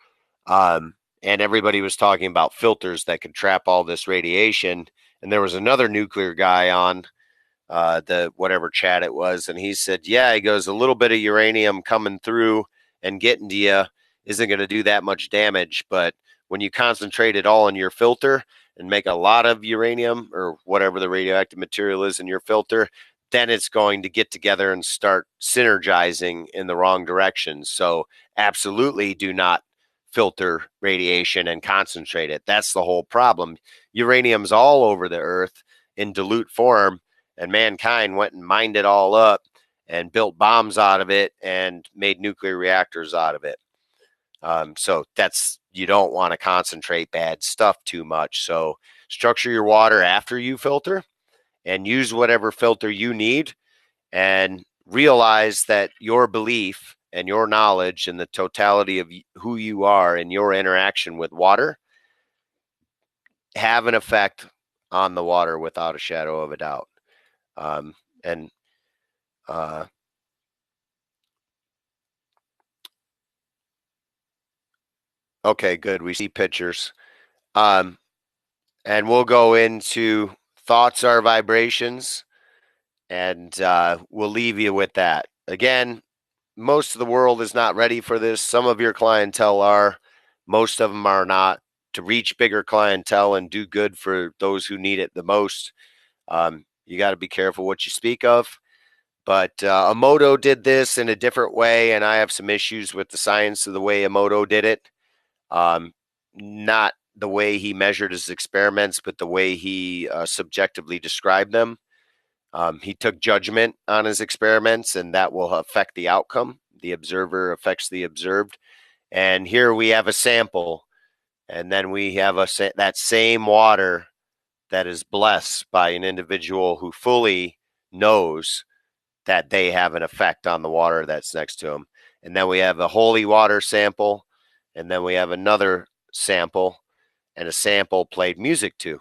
S1: And everybody was talking about filters that could trap all this radiation. And there was another nuclear guy on the whatever chat it was, and he said, "Yeah," he goes, "a little bit of uranium coming through and getting to you isn't going to do that much damage, but when you concentrate it all in your filter and make a lot of uranium or whatever the radioactive material is in your filter, then it's going to get together and start synergizing in the wrong direction. So absolutely do not filter radiation and concentrate it. That's the whole problem. Uranium's all over the earth in dilute form, and mankind went and mined it all up and built bombs out of it and made nuclear reactors out of it. So that's, you don't want to concentrate bad stuff too much. So structure your water after you filter and use whatever filter you need, and realize that your belief and your knowledge and the totality of who you are and your interaction with water have an effect on the water without a shadow of a doubt. And uh, okay, good. We see pictures. Um, and we'll go into thoughts are vibrations, and we'll leave you with that. Again, most of the world is not ready for this. Some of your clientele are, most of them are not. To reach bigger clientele and do good for those who need it the most, you got to be careful what you speak of. But Emoto did this in a different way, and I have some issues with the science of the way Emoto did it. Not the way he measured his experiments, but the way he subjectively described them. He took judgment on his experiments, and that will affect the outcome. The observer affects the observed. And here we have a sample, and then we have that same water that is blessed by an individual who fully knows that they have an effect on the water that's next to them. And then we have a holy water sample, and then we have another sample, and a sample played music to.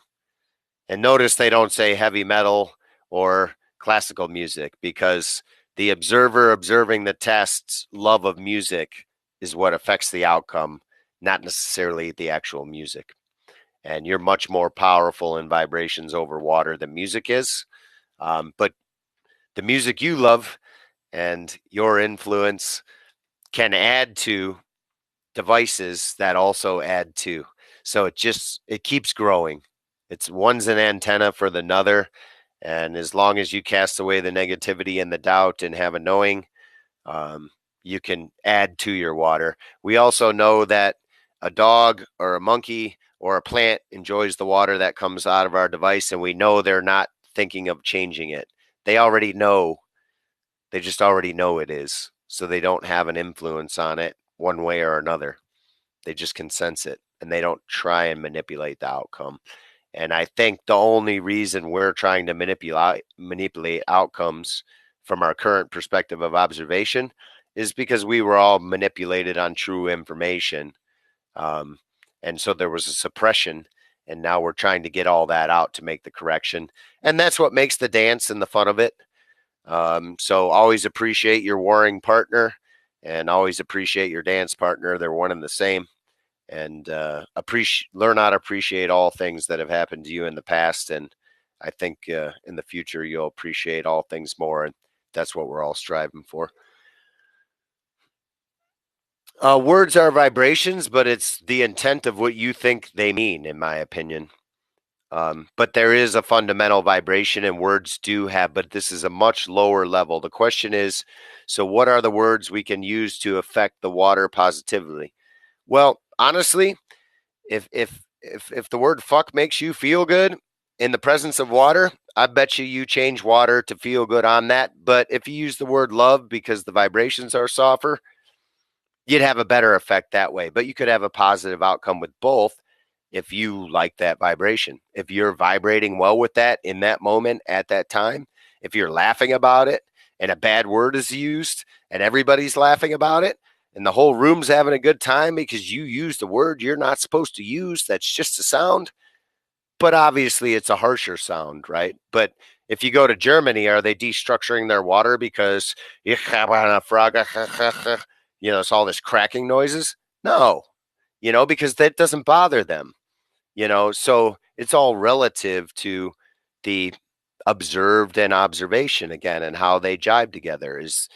S1: And notice they don't say heavy metal or classical music, because the observer observing the test's love of music is what affects the outcome, not necessarily the actual music. And you're much more powerful in vibrations over water than music is. But the music you love and your influence can add to devices that also add to. So it keeps growing. It's one's an antenna for the another, and as long as you cast away the negativity and the doubt and have a knowing, you can add to your water. We also know that a dog or a monkey or a plant enjoys the water that comes out of our device, and we know they're not thinking of changing it. They already know. They just already know it is. So they don't have an influence on it one way or another. They just can sense it, and they don't try and manipulate the outcome. And I think the only reason we're trying to manipulate outcomes from our current perspective of observation is because we were all manipulated on true information. Um, and so there was a suppression, and now we're trying to get all that out to make the correction. And that's what makes the dance and the fun of it. So always appreciate your warring partner and always appreciate your dance partner. They're one and the same. And learn how to appreciate all things that have happened to you in the past. And I think in the future, you'll appreciate all things more. And that's what we're all striving for. Words are vibrations, but it's the intent of what you think they mean, in my opinion. But there is a fundamental vibration, and words do have, but this is a much lower level. The question is, so what are the words we can use to affect the water positively? Well, honestly, if the word fuck makes you feel good in the presence of water, I bet you change water to feel good on that. But if you use the word love because the vibrations are softer, you'd have a better effect that way. But you could have a positive outcome with both if you like that vibration. If you're vibrating well with that in that moment at that time, if you're laughing about it and a bad word is used and everybody's laughing about it and the whole room's having a good time because you used a word you're not supposed to use, that's just a sound. But obviously it's a harsher sound, right? But if you go to Germany, are they destructuring their water because it's all this cracking noises? No, because that doesn't bother them. So it's all relative to the observed and observation again and how they jibe together. Is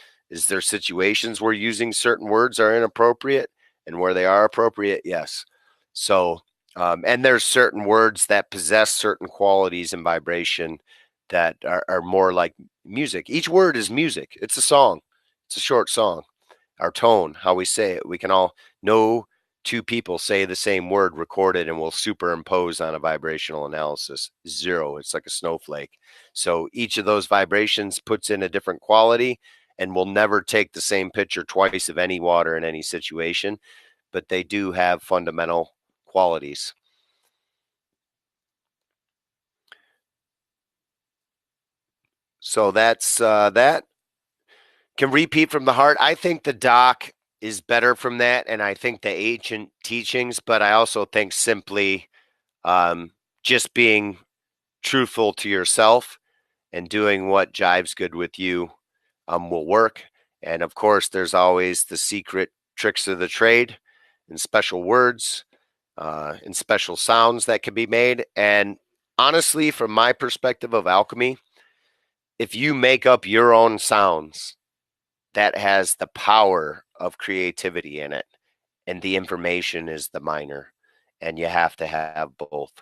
S1: there situations where using certain words are inappropriate and where they are appropriate? Yes. So and there's certain words that possess certain qualities and vibration that are more like music. Each word is music. It's a song. It's a short song. Our tone, how we say it, we can all know two people say the same word recorded and we'll superimpose on a vibrational analysis. Zero. It's like a snowflake. So each of those vibrations puts in a different quality and we'll never take the same picture twice of any water in any situation, but they do have fundamental qualities. So that's that. Can repeat from the heart. I think the doc is better from that, and I think the ancient teachings, but I also think simply um, just being truthful to yourself and doing what jives good with you will work. And of course, there's always the secret tricks of the trade and special words and special sounds that can be made. And honestly, from my perspective of alchemy, if you make up your own sounds, that has the power of creativity in it, and the information is the minor, and you have to have both.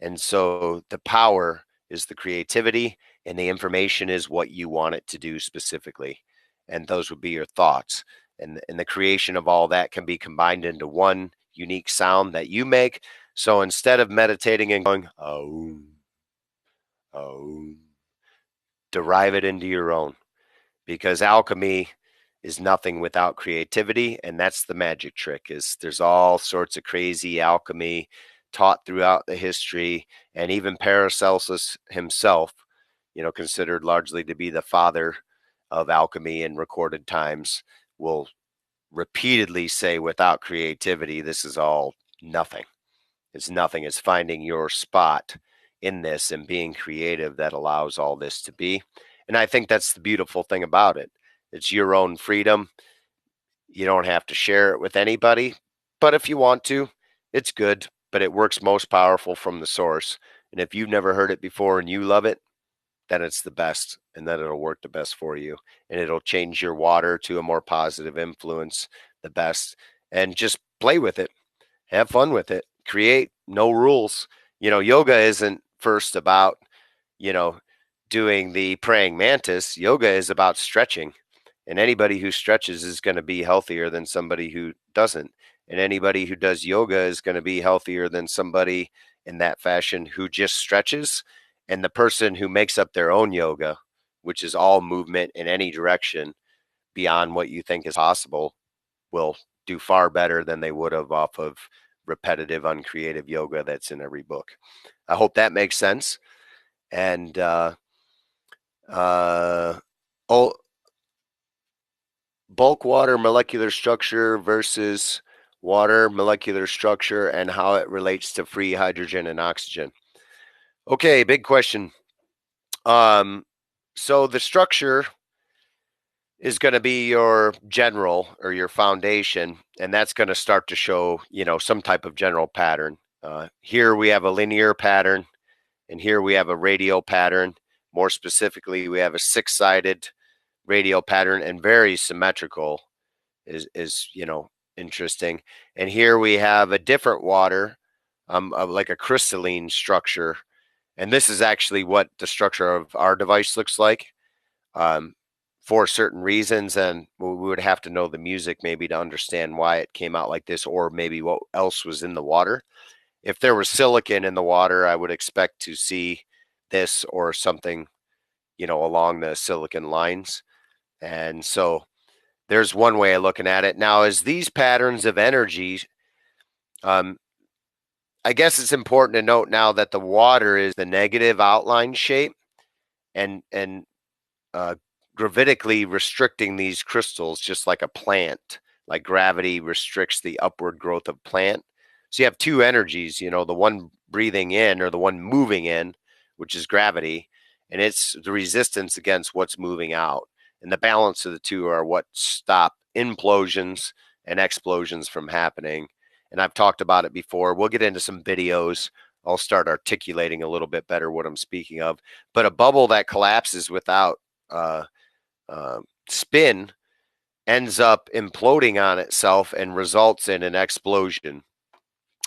S1: And so the power is the creativity, and the information is what you want it to do specifically. And those would be your thoughts. And the creation of all that can be combined into one unique sound that you make. So instead of meditating and going, oh, oh, derive it into your own, because alchemy is nothing without creativity, and that's the magic trick. Is there's all sorts of crazy alchemy taught throughout the history, and even Paracelsus himself, considered largely to be the father of alchemy in recorded times, will repeatedly say without creativity this is all nothing. It's nothing. It's finding your spot in this and being creative that allows all this to be. And I think that's the beautiful thing about it. It's your own freedom. You don't have to share it with anybody, but if you want to, it's good, but it works most powerful from the source. And if you've never heard it before and you love it, then it's the best and then it'll work the best for you. And it'll change your water to a more positive influence, the best. And just play with it. Have fun with it. Create, no rules. Yoga isn't first about, you know, doing the praying mantis. Yoga is about stretching. And anybody who stretches is going to be healthier than somebody who doesn't. And anybody who does yoga is going to be healthier than somebody in that fashion who just stretches. And the person who makes up their own yoga, which is all movement in any direction beyond what you think is possible, will do far better than they would have off of repetitive, uncreative yoga that's in every book. I hope that makes sense. And Oh, bulk water molecular structure versus water molecular structure and how it relates to free hydrogen and oxygen. Okay, big question. Um, so the structure is going to be your general or your foundation, and that's going to start to show, some type of general pattern. Here we have a linear pattern, and here we have a radial pattern. More specifically, we have a six-sided radial pattern and very symmetrical is interesting. And here we have a different water, of like a crystalline structure, and this is actually what the structure of our device looks like. Um, for certain reasons, and we would have to know the music maybe to understand why it came out like this, or maybe what else was in the water. If there was silicon in the water, I would expect to see this or something, along the silicon lines. And so there's one way of looking at it. Now, as these patterns of energy, um, I guess it's important to note now that the water is the negative outline shape, and uh, gravitically restricting these crystals, just like a plant, like gravity restricts the upward growth of plant. So you have two energies, the one breathing in or the one moving in, which is gravity, and it's the resistance against what's moving out. And the balance of the two are what stop implosions and explosions from happening. And I've talked about it before. We'll get into some videos. I'll start articulating a little bit better what I'm speaking of. But a bubble that collapses without uh, spin ends up imploding on itself and results in an explosion.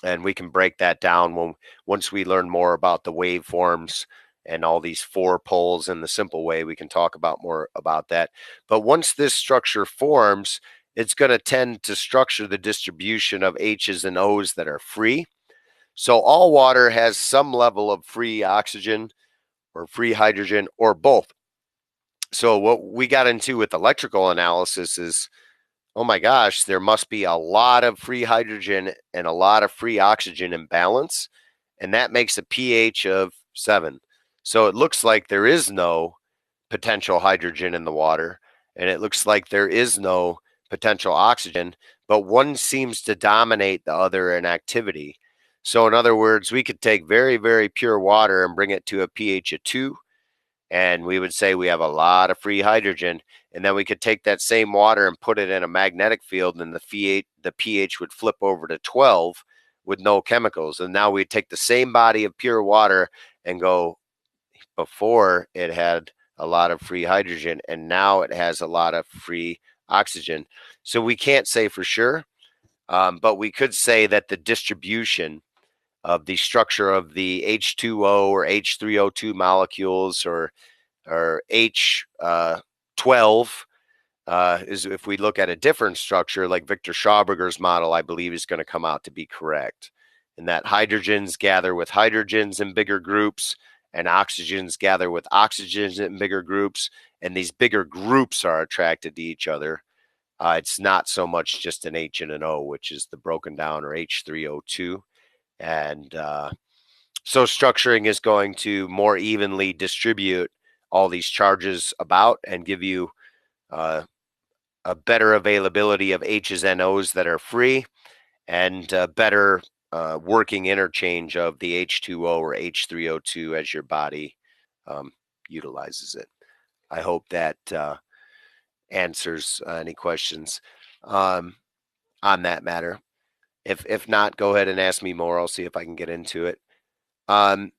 S1: And we can break that down once we learn more about the waveforms and all these four poles in the simple way. We can talk about more about that. But once this structure forms, it's going to tend to structure the distribution of H's and O's that are free. So all water has some level of free oxygen or free hydrogen or both. So what we got into with electrical analysis is, oh my gosh, there must be a lot of free hydrogen and a lot of free oxygen in balance, and that makes a pH of 7. So it looks like there is no potential hydrogen in the water, and it looks like there is no potential oxygen, but one seems to dominate the other in activity. So in other words, we could take very, very pure water and bring it to a pH of 2, and we would say we have a lot of free hydrogen. And then we could take that same water and put it in a magnetic field, and the pH would flip over to 12 with no chemicals. And now we take the same body of pure water and go, before it had a lot of free hydrogen, and now it has a lot of free oxygen. So we can't say for sure, but we could say that the distribution of the structure of the H2O or H3O2 molecules, or H12, is, if we look at a different structure like Victor Schauberger's model, I believe is going to come out to be correct. And that hydrogens gather with hydrogens in bigger groups, and oxygens gather with oxygens in bigger groups, and these bigger groups are attracted to each other. It's not so much just an H and an O, which is the broken down, or H3O2. And so structuring is going to more evenly distribute all these charges about and give you uh, a better availability of H's and O's that are free, and better working interchange of the H2O or H3O2 as your body um, utilizes it. I hope that answers any questions on that matter. If not, go ahead and ask me more. I'll see if I can get into it. Um,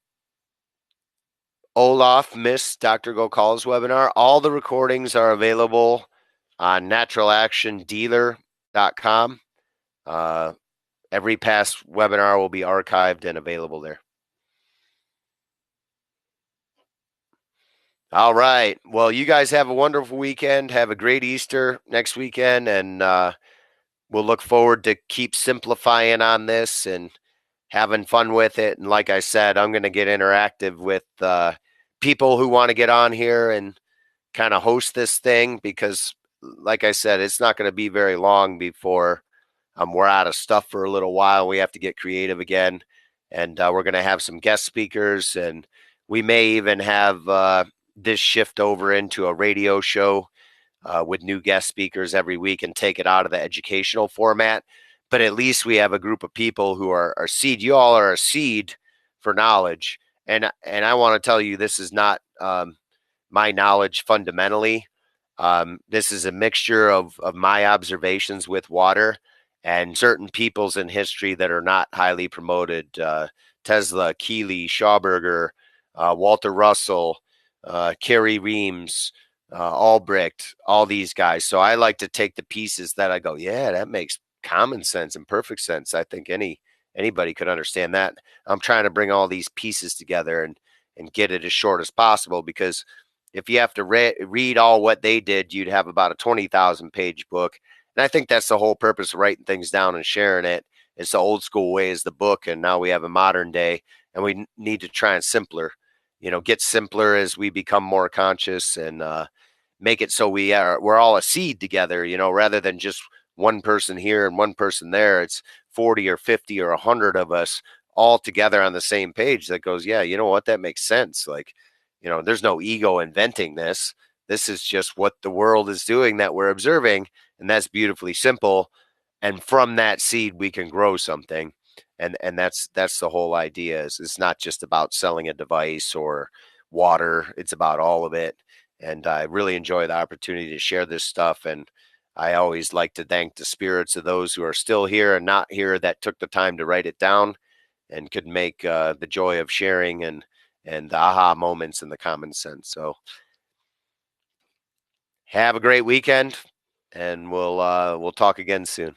S1: Olaf missed Dr. Gokal's webinar. All the recordings are available on naturalactiondealer.com. Every past webinar will be archived and available there. All right. Well, you guys have a wonderful weekend. Have a great Easter next weekend, and we'll look forward to keep simplifying on this and having fun with it. And like I said, I'm going to get interactive with people who want to get on here and kind of host this thing, because like I said, it's not going to be very long before we're out of stuff for a little while. We have to get creative again, and we're going to have some guest speakers, and we may even have this shift over into a radio show with new guest speakers every week and take it out of the educational format. But at least we have a group of people who are seed. You all are a seed for knowledge, and I want to tell you, this is not my knowledge fundamentally. This is a mixture of my observations with water and certain peoples in history that are not highly promoted. Tesla, Keeley, Schauberger, Walter Russell, Kerry Reams, Albrecht, all these guys. So I like to take the pieces that I go, yeah, that makes common sense and perfect sense. I think anybody could understand that. I'm trying to bring all these pieces together and get it as short as possible, because if you have to read all what they did, you'd have about a 20,000 page book. And I think that's the whole purpose of writing things down and sharing it. It's the old school way is the book, and now we have a modern day, and we need to try and simpler, get simpler as we become more conscious, and make it so we're all a seed together, rather than just one person here and one person there. It's 40 or 50 or 100 of us all together on the same page that goes, yeah, you know what, that makes sense. Like, there's no ego inventing this. This is just what the world is doing that we're observing, and that's beautifully simple. And from that seed, we can grow something. And that's the whole idea. Is it's not just about selling a device or water. It's about all of it. And I really enjoy the opportunity to share this stuff. And I always like to thank the spirits of those who are still here and not here that took the time to write it down and could make the joy of sharing and the aha moments and the common sense. So have a great weekend, and we'll talk again soon.